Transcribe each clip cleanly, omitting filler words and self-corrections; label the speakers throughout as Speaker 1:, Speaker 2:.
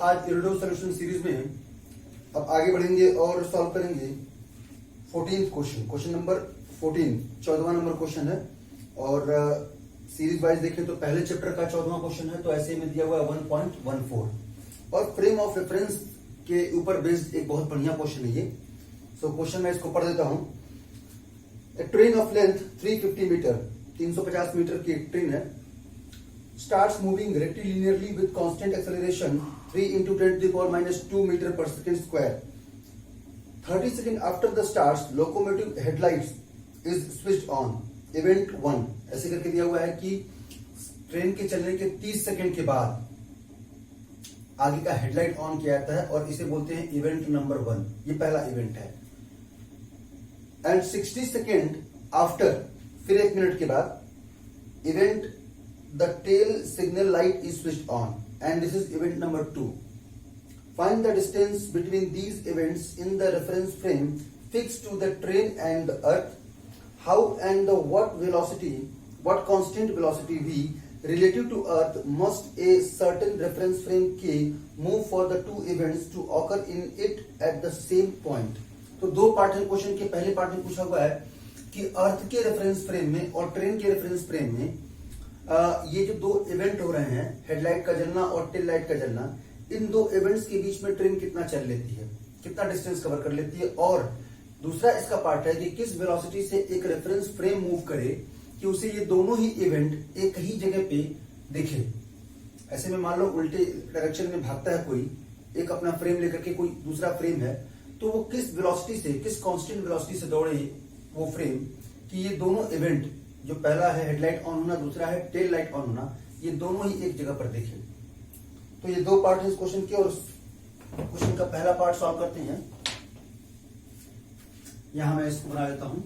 Speaker 1: आज इरोडो solution series में अब आगे बढ़ेंगे और सॉल्व करेंगे 14th क्वेश्चन, क्वेश्चन नंबर 14, 14वां नंबर क्वेश्चन है। और सीरीज वाइज देखें तो पहले चैप्टर का 14वां क्वेश्चन है, तो ऐसे में दिया हुआ है 1.14 और फ्रेम ऑफ रेफरेंस के ऊपर बेस्ड एक बहुत बढ़िया क्वेश्चन है ये। सो क्वेश्चन मैं इसको पढ़ देता हूं। A train of length 350 metre, 350 metre की एक ट्रेन है, starts moving rectilinearly with constant acceleration 3 into 10 to the power minus 2 meter per second square. 30 seconds after the starts, locomotive headlights is switched on. Event 1 ऐसे करके दिया हुआ है कि train के चलने के 30 सेकंड के बाद आगे का हेडलाइट ऑन किया जाता है और इसे बोलते हैं इवेंट नंबर 1। ये पहला इवेंट है। एंड 60 सेकंड आफ्टर, फिर 1 मिनट के बाद event the tail signal light is switched on, and this is event number 2. Find the distance between these events in the reference frame fixed to the train and the earth. How and the what velocity, what constant velocity v relative to earth must a certain reference frame k move for the two events to occur in it at the same point. तो दो part है question के। पहले part में पूछा हुआ है कि अर्थ के रेफरेंस फ्रेम में और ट्रेन के रेफरेंस फ्रेम में ये जो दो इवेंट हो रहे हैं, हेडलाइट का जलना और टेल लाइट का जलना, इन दो इवेंट्स के बीच में ट्रेन कितना चल लेती है, कितना डिस्टेंस कवर कर लेती है। और दूसरा इसका पार्ट है कि किस वेलोसिटी से एक रेफरेंस फ्रेम मूव करे कि उसे ये दोनों ही इवेंट एक ही जगह पे दिखे। ऐसे में मान लो उल्टे डायरेक्शन में भागता है कोई, एक अपना फ्रेम लेकर के कोई दूसरा फ्रेम है, तो वो किस वेलोसिटी से, किस कांस्टेंट वेलोसिटी से दौड़े वो फ्रेम कि ये दोनों इवेंट, जो पहला है हेडलाइट ऑन होना, दूसरा है टेल लाइट ऑन होना, ये दोनों ही एक जगह पर देखें। तो ये दो पार्ट है इस क्वेश्चन के, और क्वेश्चन का पहला पार्ट सॉल्व करते हैं। यहां मैं इसको बना लेता हूं।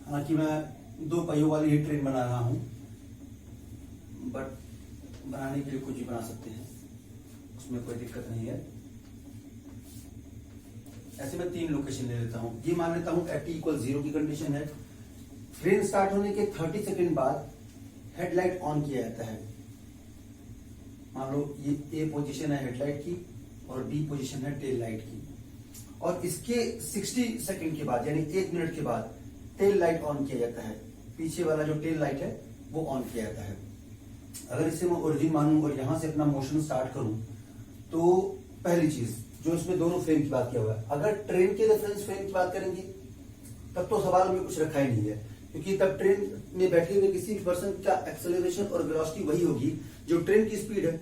Speaker 1: हालांकि मैं 2 पहियों वाली ही ट्रेन बना रहा हूं, बट बनाने के लिए कुछ भी बना सकते हैं, उसमें कोई दिक्कत नहीं है। ऐसे मैं 3 लोकेशन ले लेता हूं। ये मान लेता हूं एट इक्वल 0 की कंडीशन है। ट्रेन स्टार्ट होने के 30 सेकंड बाद हेडलाइट ऑन किया जाता है। मान लो ये ए पोजीशन है हेडलाइट की और बी पोजीशन है टेल लाइट की, और इसके 60 सेकंड के बाद यानी 1 मिनट के बाद टेल लाइट ऑन किया जाता है। पीछे वाला जो टेल लाइट है वो ऑन किया जाता है। अगर इसे मैं ओरिजिन मानूं और यहां से अपना मोशन स्टार्ट करूं, तो पहली चीज जो इसमें दोनों फ्रेम की बात किया हुआ है, अगर ट्रेन के रेफरेंस फ्रेम की बात करेंगे तब तो सवाल में कुछ रखा ही नहीं है, क्योंकि तब ट्रेन में बैठे हुए किसी भी पर्सन का एक्सेलरेशन और वेलोसिटी वही होगी जो ट्रेन की स्पीड है,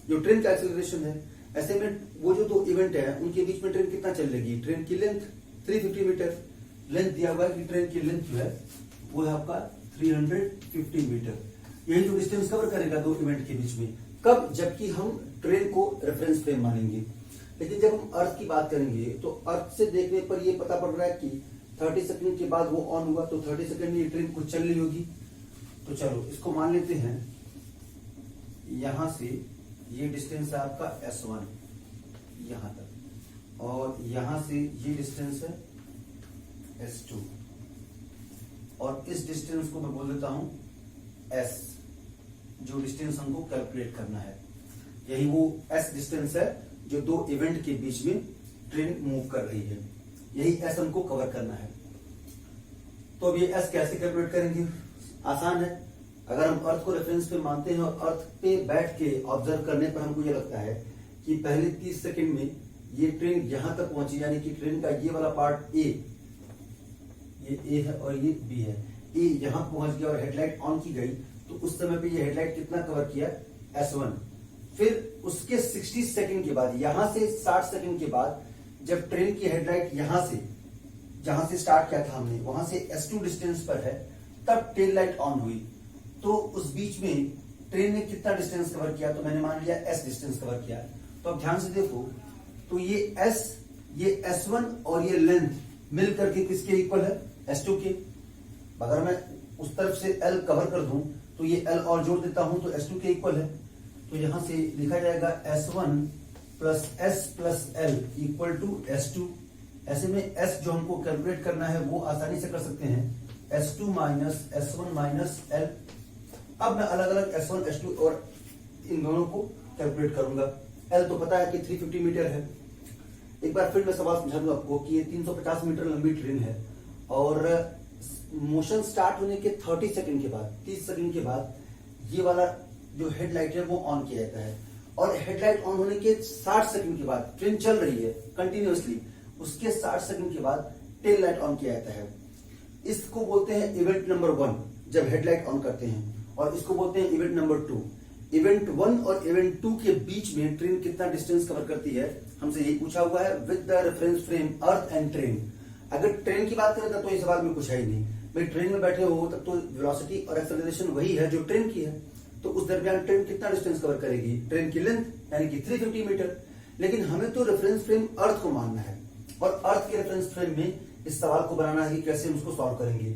Speaker 1: जो ट्रेन का एक्सेलरेशन है। ऐसे में वो जो दो इवेंट है उनके बीच में ट्रेन कितना चल लेगी, ट्रेन की लेंथ 350 मीटर लेंथ दिया हुआ है कि ट्रेन की लेंथ जो है वो है आपका 350 मीटर। यही जो डिस्टेंस कवर करेगा दो इवेंट के बीच में, कब, जबकि हम ट्रेन को रेफरेंस फ्रेम मानेंगे। लेकिन जब हम अर्थ की बात करेंगे तो अर्थ से देखने पर यह पता पड़ रहा है कि 30 सेकंड के बाद वो ऑन हुआ, तो 30 सेकंड में ये ट्रेन कुछ चल रही होगी। तो चलो इसको मान लेते हैं, यहां से ये डिस्टेंस है आपका S1 यहां तक, और यहां से ये डिस्टेंस है S2, और इस डिस्टेंस को मैं बोल देता हूं S, जो डिस्टेंस हमको कैलकुलेट करना है। यही वो S डिस्टेंस है जो दो इवेंट के बीच में ट्रेन मूव कर रही है, यही S हमको कवर करना है। तो अब ये S कैसे कैलकुलेट करेंगे, आसान है। अगर हम अर्थ को रेफरेंस पे मानते हैं और अर्थ पे बैठ के ऑब्जर्व करने पर हमको ये लगता है कि पहले 30 सेकंड में ये ट्रेन यहां तक पहुंची, यानी कि ट्रेन का ये वाला पार्ट ए, ये ए है और ये बी है, ए यहां पहुंच गया और हेडलाइट ऑन की गई, तो उस समय पे ये हेडलाइट कितना कवर किया, S1। फिर उसके 60 सेकंड के बाद, यहां से 60 सेकंड के बाद, जब ट्रेन की हेडलाइट यहां से, जहां से स्टार्ट किया था हमने, वहां से S2 डिस्टेंस पर है, तब टेल लाइट ऑन हुई। तो उस बीच में ट्रेन ने कितना डिस्टेंस कवर किया, तो मैंने मान लिया S डिस्टेंस कवर किया। तो अब ध्यान से देखो, तो ये S, ये S1 और ये लेंथ मिल करके किसके इक्वल है, S2 के। अगर मैं उस तरफ से L कवर कर दूं तो ये L और जोड़ देता हूं तो S2 के इक्वल है। तो यहां से लिखा जाएगा S1 plus S plus L equal to S2। ऐसे में S जो हमको कैलकुलेट करना है वो आसानी से कर सकते हैं, S2 minus S1 minus L। अब मैं अलग अलग S1 S2 और इन दोनों को कैलकुलेट करूंगा। L तो पता है कि 350 मीटर है। एक बार फिर मैं सवाल समझा दूं आपको कि ये 350 मीटर लंबी ट्रेन है और मोशन स्टार्ट होने के 30 सेकंड के बाद, 30 सेकंड के बाद ये वाला जो हेडलाइट है वो ऑन किया जाता है और हेडलाइट ऑन होने के 60 सेकंड के बाद, ट्रेन चल रही है कंटिन्यूअसली, उसके 60 सेकंड के बाद टेल लाइट ऑन किया जाता है। इसको बोलते हैं इवेंट नंबर 1 जब हेडलाइट ऑन करते हैं, और इसको बोलते हैं इवेंट नंबर 2। इवेंट 1 और इवेंट 2 के बीच में ट्रेन कितना डिस्टेंस कवर करती है, हमसे यही पूछा हुआ है, with the reference frame earth and train. अगर ट्रेन की बात करें तो इस सवाल में कुछ है ही नहीं, भाई ट्रेन में बैठे हो तब तो वेलोसिटी और एक्सेलरेशन वही है जो ट्रेन की है, तो उस दरमियान ट्रेन कितना डिस्टेंस कवर करेगी, ट्रेन की लेंथ यानी कि 350 मीटर। लेकिन हमें तो रेफरेंस फ्रेम अर्थ को मानना है और अर्थ के रेफरेंस फ्रेम में इस सवाल को बनाना है कि कैसे हम उसको सॉल्व करेंगे।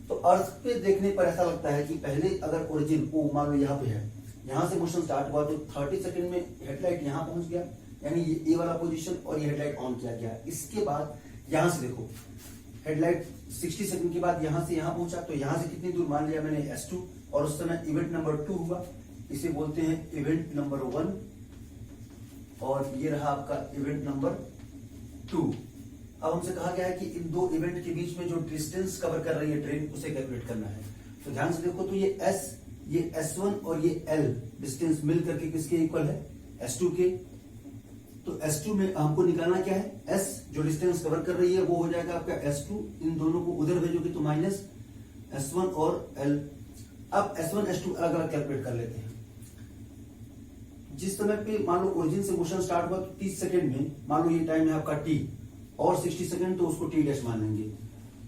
Speaker 1: तो अर्थ पे देखने पर ऐसा लगता है कि पहले अगर ओरिजिन ओ मान लो यहाँ पे है, यहाँ से मोशन स्टार्ट हुआ तो 30 सेकंड में हेडलाइट यहाँ पहुंच गया, यानी ये ए वाला पोजीशन, और ये हेडलाइट ऑन किया गया। इसके बाद यहां से देखो हेडलाइट 60 सेकंड के बाद यहां से यहां पहुंचा, तो यहां से कितनी दूर मान लिया मैंने S2, और उस समय इवेंट नंबर 2 हुआ, इसे बोलते हैं इवेंट नंबर 1, और ये रहा आपका इवेंट नंबर 2। अब हमसे कहा गया है कि इन दो इवेंट के बीच में जो डिस्टेंस कवर कर रही है ट्रेन उसे कैलकुलेट करना है। तो ध्यान से देखो, तो ये S1 और ये L डिस्टेंस मिल करके किसके इक्वल है, S2 के। तो S2 में हमको निकालना क्या है, S जो डिस्टेंस कवर कर रही है वो हो जाएगा आपका S2, इन दोनों को उधर भेजोगे तो माइनस S1 और L। अब S1 S2 अलग अलग कैलकुलेट कर लेते हैं। जिस समय पे मान लो ओरिजिन से मोशन स्टार्ट हुआ तो 30 सेकंड में, मान लो ये टाइम है आपका T और 60 सेकंड, तो उसको T डैश मान लेंगे।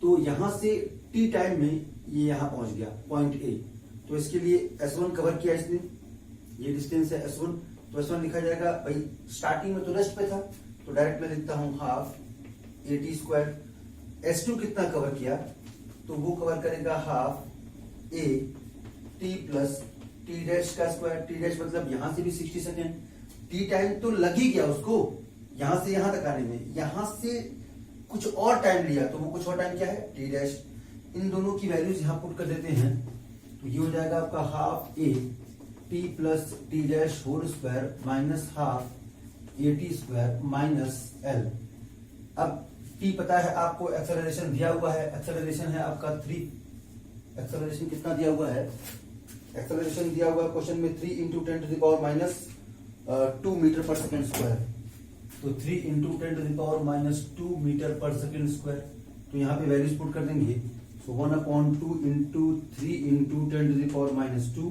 Speaker 1: तो यहां से T टाइम में ये यहां पहुंच गया पॉइंट A, तो इसके लिए S1 कवर किया इसने, ये डिस्टेंस है S1, तो S1 लिखा जाएगा, भाई स्टार्टिंग में तो रेस्ट पे था तो डायरेक्ट मैं लिखता हूं हाफ AT²। S2 कितना कवर किया, तो वो कवर करेगा half A T plus T dash का स्क्वायर। T डैश मतलब यहां से भी 60 सेकेंड, T टाइम तो लग ही गया उसको यहां से यहां तक आने में, यहां से कुछ और टाइम लिया, तो वो कुछ और टाइम क्या है, T डैश। इन दोनों की वैल्यूज यहां पुट कर देते हैं, तो ये हो जाएगा आपका half A T plus T dash whole square minus half AT² minus L। अब T पता है आपको, एक्सेलरेशन दिया हुआ है, एक्सेलरेशन है आपका 3, एक्सेलरेशन कितना दिया हुआ है, एक्सेलरेशन दिया हुआ है क्वेश्चन में 3 into 10 to the power minus 2 metre per second square. तो 3 into 10 to the power minus 2 metre per second square, तो यहाँ पे वैल्यूज पुट कर देंगे। So 1/2 into 3 into 10 to the power minus 2,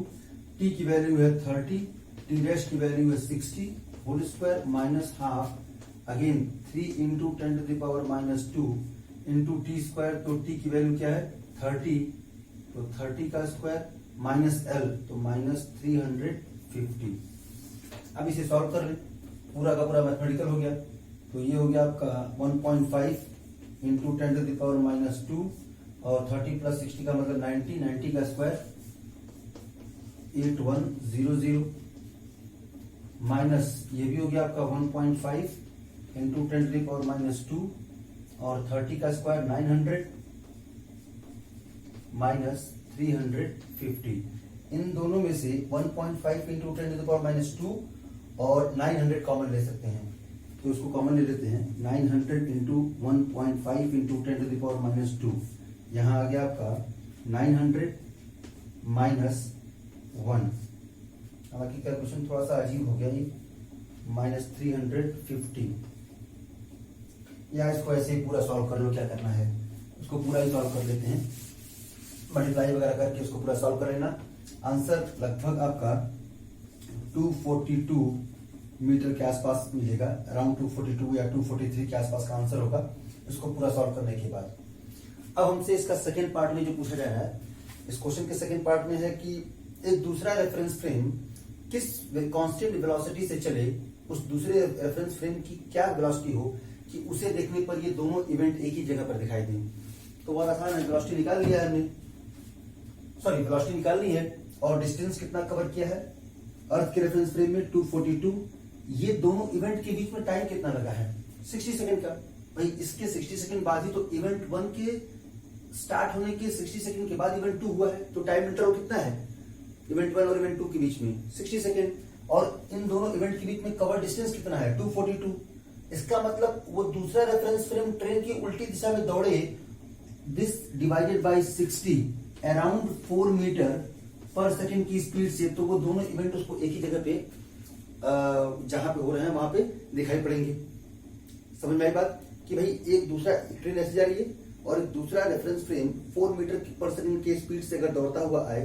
Speaker 1: T की वैल्यू है 30, T डैश की value है 60 whole square minus half, again 3 into 10 to the power minus 2 into T², तो T की वैल्यू क्या है 30, तो 30 का स्क्वायर माइनस L, तो माइनस 350। अब इसे सॉल्व कर ले, पूरा का पूरा मैथमेटिकल हो गया, तो ये हो गया आपका 1.5 into 10 to the power minus 2, और 30 प्लस 60 का मतलब 90, 90 का स्क्वायर 8100, माइनस ये भी हो गया आपका 1.5 into 10 to the power minus 2, और 30 का स्क्वायर 900 माइनस 350। इन दोनों में से 1.5 into 10 to the power minus 2 और 900 कॉमन ले सकते हैं, तो इसको कॉमन ले लेते हैं। 900 into 1.5 into 10 to the power minus 2, यहां आ गया आपका 900 माइनस 1, हालांकि कैलकुलेशन थोड़ा सा अजीब हो गया, ये माइनस 350, या इसको ऐसे ही पूरा सॉल्व कर लो, क्या करना है उसको पूरा ही सॉल्व कर लेते हैं, मल्टीप्लाई वगैरह करके उसको पूरा सॉल्व कर लेना। आंसर लगभग आपका 242 मीटर के आसपास मिलेगा, अराउंड 242 या 243 के आसपास का आंसर होगा इसको पूरा सॉल्व करने के बाद। अब हमसे इसका सेकेंड पार्ट में जो पूछा जा रहा है, इस क्वेश्चन के सेकेंड पार्ट में है कि एक दूसरा रेफरेंस फ्रेम किस कांस्टेंट वेलोसिटी से चले, उस दूसरे रेफरेंस फ्रेम की क्या वेलोसिटी हो कि उसे देखने पर ये दोनों इवेंट एक ही जगह पर दिखाई दें। तो बहुत आसान है, वेलोसिटी निकाल लिया है हमने, सॉरी वेलोसिटी निकालनी है, और डिस्टेंस कितना कवर किया है अर्थ के रेफरेंस फ्रेम में 242। ये दोनों इवेंट के बीच में टाइम कितना लगा है 60 सेकंड का, भाई इसके 60 सेकंड बाद ही तो इवेंट 1 के स्टार्ट होने के 60 सेकंड के बाद इवेंट 2 हुआ है, तो टाइम इंटरवल कितना है इवेंट 1 और इवेंट 2 के बीच में 60 सेकंड, और इन दोनों इवेंट के बीच में कवर डिस्टेंस कितना है 242। इसका मतलब वो दूसरा रेफरेंस फ्रेम ट्रेन की उल्टी दिशा में दौड़े, this divided by 60 around 4 metre per second की स्पीड से, तो वो दोनों इवेंट उसको एक ही जगह पे जहां पे हो रहे हैं वहां पे दिखाई पड़ेंगे। समझ में आई बात कि भाई एक दूसरा ट्रेन ऐसे जा रही है और एक दूसरा reference frame 4 metre per second के स्पीड से अगर दौड़ता हुआ आए,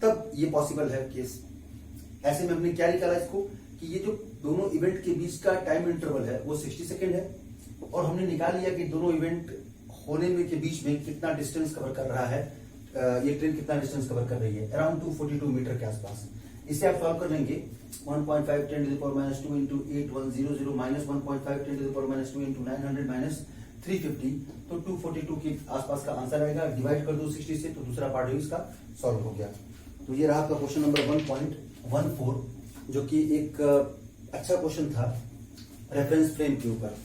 Speaker 1: तब ये पॉसिबल है केस। ऐसे में हमने क्या निकाला इसको कि ये जो दोनों इवेंट के बीच का टाइम इंटरवल है वो 60 सेकंड है, और हमने निकाल लिया कि दोनों इवेंट होने में के बीच में कितना डिस्टेंस कवर कर रहा है, ये ट्रेन कितना डिस्टेंस कवर कर रही है, अराउंड 242 मीटर के आसपास। इसे आप सॉल्व कर लेंगे 1.5 10 to the power minus 2 into 8100 minus 1.5 10 to the power minus 2 into 900 minus 350, तो 242 के आसपास का आंसर आएगा। डिवाइड कर दो 60 से, तो दूसरा पार्ट भी इसका सॉल्व हो गया। तो ये रहा आपका क्वेश्चन नंबर 1.14, जो कि एक अच्छा क्वेश्चन था रेफरेंस फ्रेम के ऊपर।